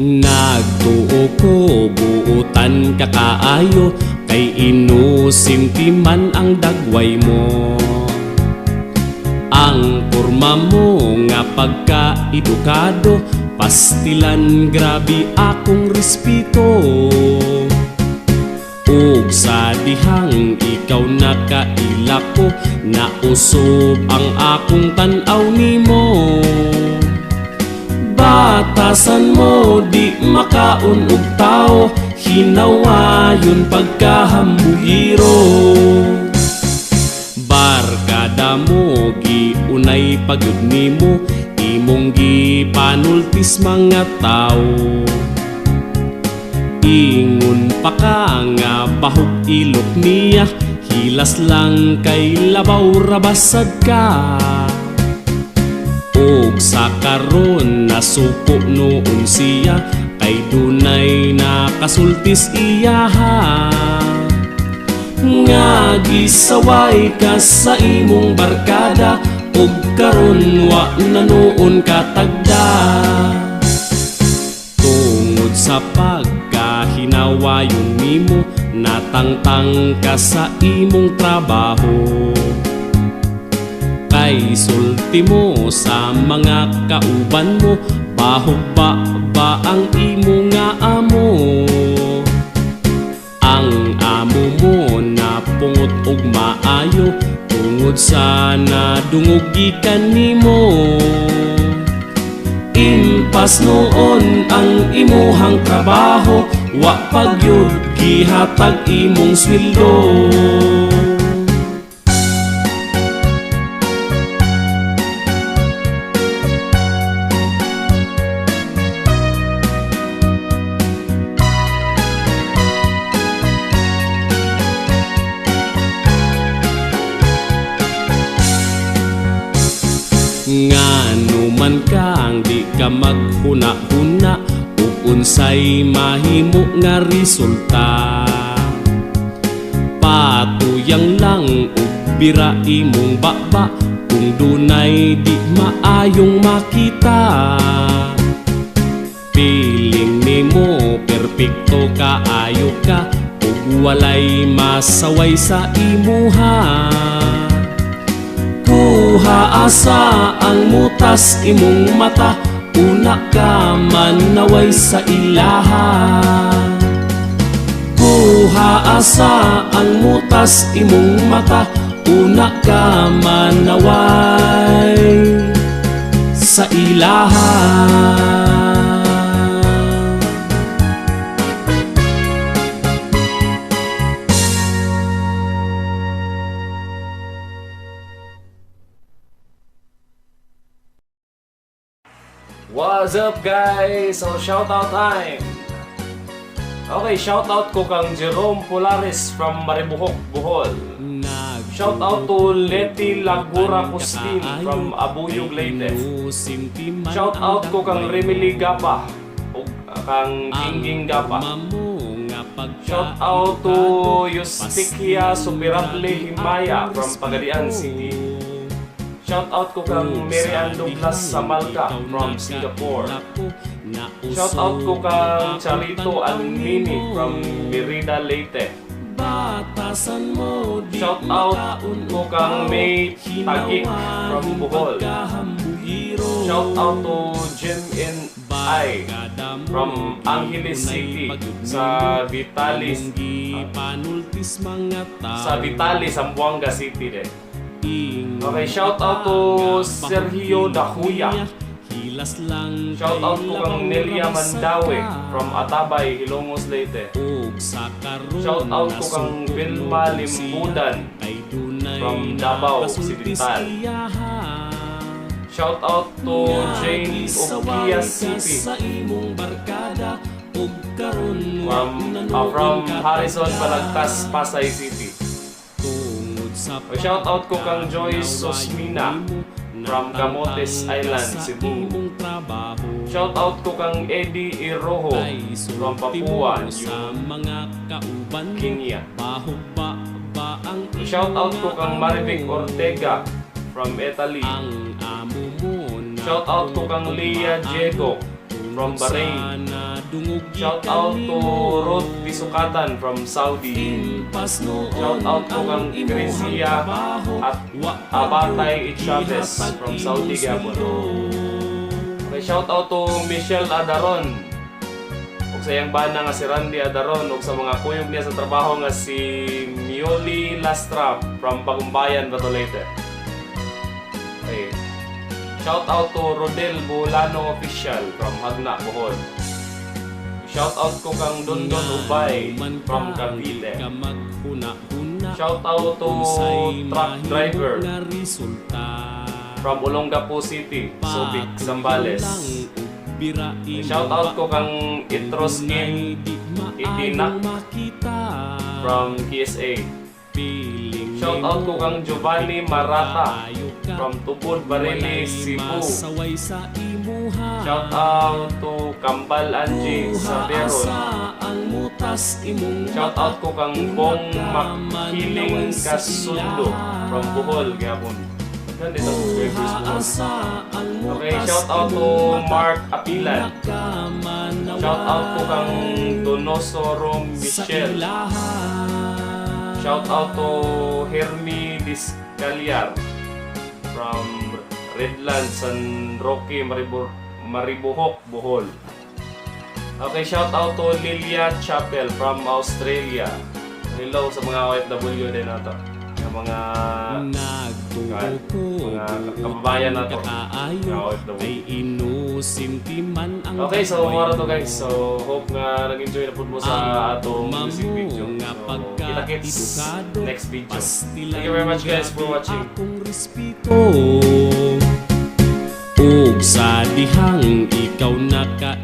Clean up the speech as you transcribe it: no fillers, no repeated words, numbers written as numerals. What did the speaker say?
Nagtuo ko buutan kakaayo, kay inusinti man ang dagway mo. Ang porma mo nga pagka-edukado, pastilan grabe akong respeto. Ug sa dihang ikaw nakaila ko, nausob ang akong tan-aw nimo. Batasan mo di makaon og tao, hinawayon pagkahambuhiro. Barkada mo giunay pagyud nimo, imong gipanultis mga tao. Ingon pa ka nga bahog ilok niya, hilas lang kay labaw rabasad ka. Og sa karon nasuko noon siya, kay dunay nakasultis iyaha. Nga gisaway ka sa imong barkada, og karon wa na noon katagda. Tungod sa pagkahinawayon nimo, natangtang ka sa imong trabaho. Kay sulti mo sa mga kauban mo, bahog ba ang imo nga amo. Ang amo mo napungot og maayo, tungod sa nadungog gikan nimo. Impas noon ang imuhang trabaho, wa pagyud gihatag imong sweldo. Ngano man kang di ka maghuna-huna, ug unsay mahimo nga resulta. Patuyang lang ug bira imong baba, kung dunay di maayong makita. Piling nimo perpekto kaayo ka, ug walay masaway sa imuha. Kuha asa ang mutas imong mata, una ka man naway sa ilaha. Kuha asa ang mutas imong mata, una ka man naway sa ilaha. What's up guys? So shoutout time. Okay, shoutout ko kang Jerome Polaris from Maribohok, Bohol. Shoutout to Leti Lagura Pustin from Abuyog, Leyte. Shoutout ko kang Remily Gapa o kang Gingging Gapa. Shoutout to Yustikia Supirable Himaya from Pagadian City. Shoutout ko kang Marian Douglas Samalka from Singapore. Shoutout ko kang Charito Almini from Merida, Leyte. Shoutout ko kang May Tagik from Bohol. Shoutout to Jim and I from Angeles City sa Vitali, Zamboanga City din. Okay, shoutout to Sergio Dahuya. Shoutout ko kang Nelia Mandawe from Atabay, Ilongos, Leyte. Shoutout ko kang Vilma Limbudan from Davao Occidental. Shoutout to Jane Okia City. ug karon from Harrison, Balagtas, Pasay City. tungod sa Shoutout ko kang Joyce Sosmina from Camotes Island, Cebu. Shoutout ko kang Eddie Iroho from Papua, sa mga kauban mo, Kenya. bahog ba ang Shoutout ko kang Marivic Ortega from Italy. ang amo mo na Shoutout ko kang Leah Diego from Bahrain. Shoutout to Ruth Disukatan from Saudi. Shoutout ko kang Crisia at Abatay Chavez from Saudi Gabon. Okay, shoutout to Michelle Adaron. Ug sa iyang bana nga si Randy Adaron ug sa mga kuyog niya sa trabaho nga si Mioli Lastra from Bagumbayan, Batolete. Okay. Shoutout to Rodel Bulano Official from Hagna, Bohol. Shoutout ko kang Dondon Ubay from Cavite. Shoutout to truck driver from Olongapo City, Subic, Zambales. Shoutout ko kang Itroskin Itinak from KSA. Shoutout ko kang Giovanni Marata from Tubod, Barili, Cebu. Shoutout to Kambal Angie sa Beron. Shoutout ko kang Bong Makiling Kasundo from Bohol, Gabon. Dito subscribers mo. Okay, shoutout to Mark Apilan. Shoutout ko kang Donosoro Michelle. Shoutout to Hermi Discaliar from Redland, San Roque, Maribohok, Bohol. Okay, shoutout to Lilia Chapel from Australia. Hello sa mga OFW din nato. Yung mga kababayan nato. Okay, so mara to guys. So hope nga nag-enjoy na po mo sa atong music video. So kita-kits next video. Thank you very much guys for watching. ug sa dihang ikaw naka